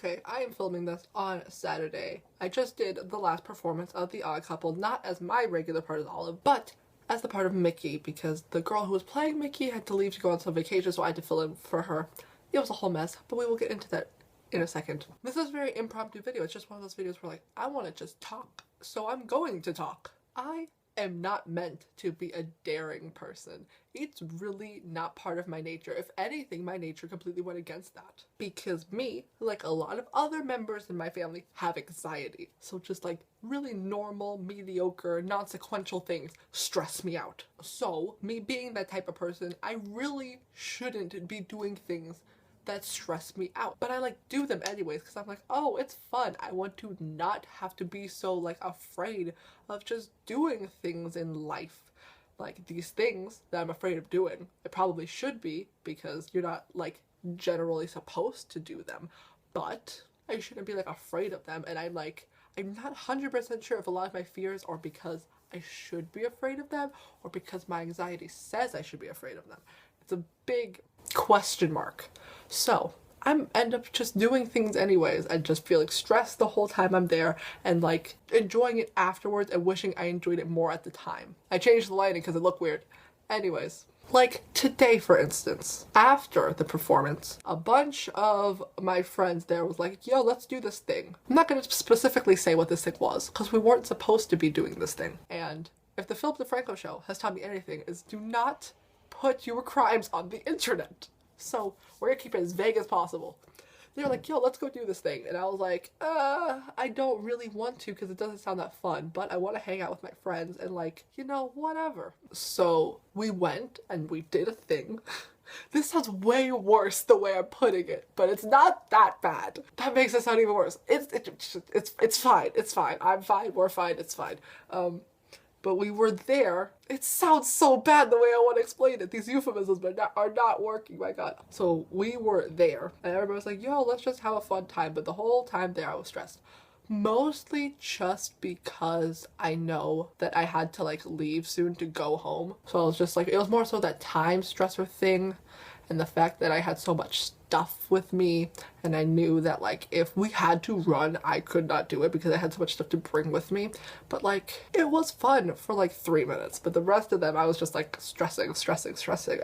Okay, I am filming this on Saturday. I just did the last performance of The Odd Couple, not as my regular part as Olive, but as the part of Mickey, because the girl who was playing Mickey had to leave to go on some vacation, so I had to fill in for her. It was a whole mess, but we will get into that in a second. This is a very impromptu video. It's just one of those videos where, like, I want to just talk, so I'm going to talk. I am not meant to be a daring person. It's really not part of my nature. If anything, my nature completely went against that. Because me, like a lot of other members in my family, have anxiety. So just like really normal, mediocre, non-sequential things stress me out. So me being that type of person, I really shouldn't be doing things that stress me out, but I like do them anyways because I'm like, oh, it's fun. I want to not have to be so like afraid of just doing things in life. Like these things that I'm afraid of doing, I probably should be because you're not like generally supposed to do them, but I shouldn't be like afraid of them. And I'm not 100% sure if a lot of my fears are because I should be afraid of them or because my anxiety says I should be afraid of them. It's a big question mark. So I end up just doing things anyways and just feeling stressed the whole time I'm there and like enjoying it afterwards and wishing I enjoyed it more at the time. I changed the lighting because it looked weird. Anyways, like today for instance, after the performance, a bunch of my friends there was like, yo, let's do this thing. I'm not going to specifically say what this thing was because we weren't supposed to be doing this thing. And if the Philip DeFranco show has taught me anything, is do not put your crimes on the internet. So we're gonna keep it as vague as possible. They were like, yo, let's go do this thing. And I was like, I don't really want to because it doesn't sound that fun, but I want to hang out with my friends and like, you know, whatever. So we went and we did a thing. This sounds way worse the way I'm putting it, but it's not that bad. That makes it sound even worse. It's fine. It's fine. I'm fine. We're fine. It's fine. But we were there. It sounds so bad the way I want to explain it. These euphemisms are not working, my god. So we were there, and everybody was like, yo, let's just have a fun time. But the whole time there, I was stressed. Mostly just because I know that I had to, like, leave soon to go home. So I was just like, it was more so that time stressor thing, and the fact that I had so much stuff with me, and I knew that like if we had to run I could not do it because I had so much stuff to bring with me. But like it was fun for like 3 minutes, but the rest of them I was just like stressing,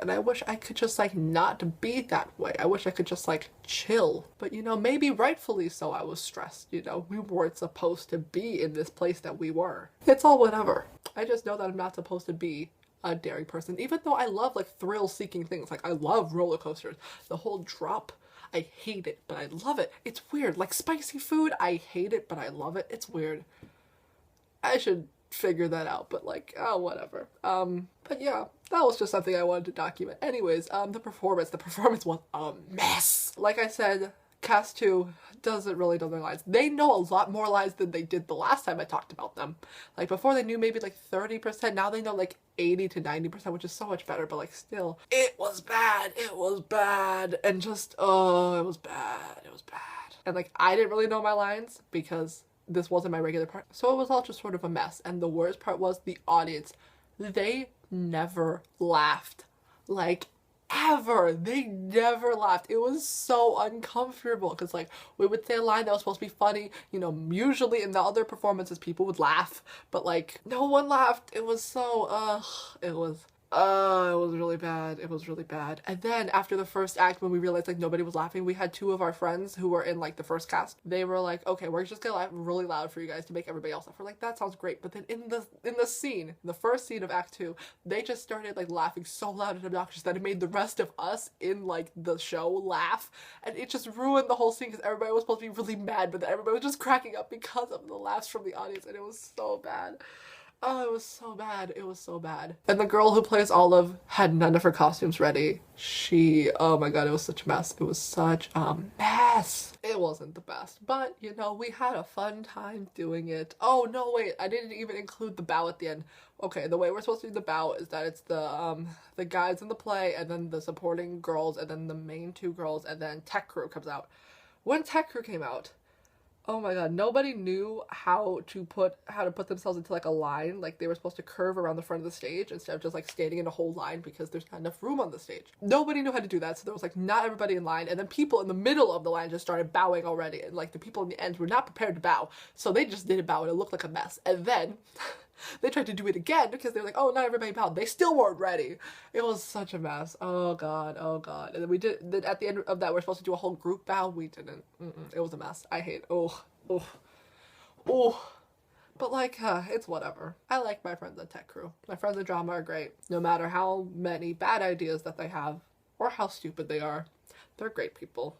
and I wish I could just like not be that way. I wish I could just like chill, but you know, maybe rightfully so I was stressed. You know, we weren't supposed to be in this place that we were. It's all whatever. I just know that I'm not supposed to be a daring person, even though I love like thrill-seeking things. Like I love roller coasters. The whole drop, I hate it, but I love it. It's weird. Like spicy food, I hate it, but I love it. It's weird. I should figure that out, but like, oh, whatever. But yeah, that was just something I wanted to document. Anyways, the performance was a mess. Like I said, cast 2 doesn't really know their lines. They know a lot more lines than they did the last time I talked about them. Like before they knew maybe like 30%, now they know like 80 to 90%, which is so much better, but like still, it was bad, and just, oh, it was bad. And like, I didn't really know my lines because this wasn't my regular part, so it was all just sort of a mess. And the worst part was the audience. They never laughed. Like, ever. They never laughed. It was so uncomfortable because like we would say a line that was supposed to be funny, you know, usually in the other performances people would laugh, but like no one laughed. It was so it was really bad. It was really bad. And then after the first act, when we realized like nobody was laughing, we had 2 of our friends who were in like the first cast. They were like, okay, we're just gonna laugh really loud for you guys to make everybody else laugh. We're like, that sounds great. But then in the first scene of act 2, they just started like laughing so loud and obnoxious that it made the rest of us in like the show laugh, and it just ruined the whole scene because everybody was supposed to be really mad, but then everybody was just cracking up because of the laughs from the audience, and it was so bad. Oh, it was so bad. It was so bad. And the girl who plays Olive had none of her costumes ready. Oh my god, it was such a mess. It was such a mess. It wasn't the best, but you know, we had a fun time doing it. Oh no, wait, I didn't even include the bow at the end. Okay, the way we're supposed to do the bow is that it's the guys in the play, and then the supporting girls, and then the main 2 girls, and then tech crew comes out. When tech crew came out, Oh my god, nobody knew how to put themselves into like a line. Like they were supposed to curve around the front of the stage instead of just like standing in a whole line because there's not enough room on the stage. Nobody knew how to do that, so there was like not everybody in line, and then people in the middle of the line just started bowing already, and like the people in the end were not prepared to bow, so they just didn't bow and it looked like a mess. And then they tried to do it again because they were like, oh, not everybody bowed. They still weren't ready. It was such a mess. Oh god, oh god. And then we did. Then at the end of that, we're supposed to do a whole group bow. We didn't. It was a mess. I hate. Oh, oh, oh. But like, it's whatever. I like my friends in tech crew. My friends in drama are great. No matter how many bad ideas that they have or how stupid they are, they're great people.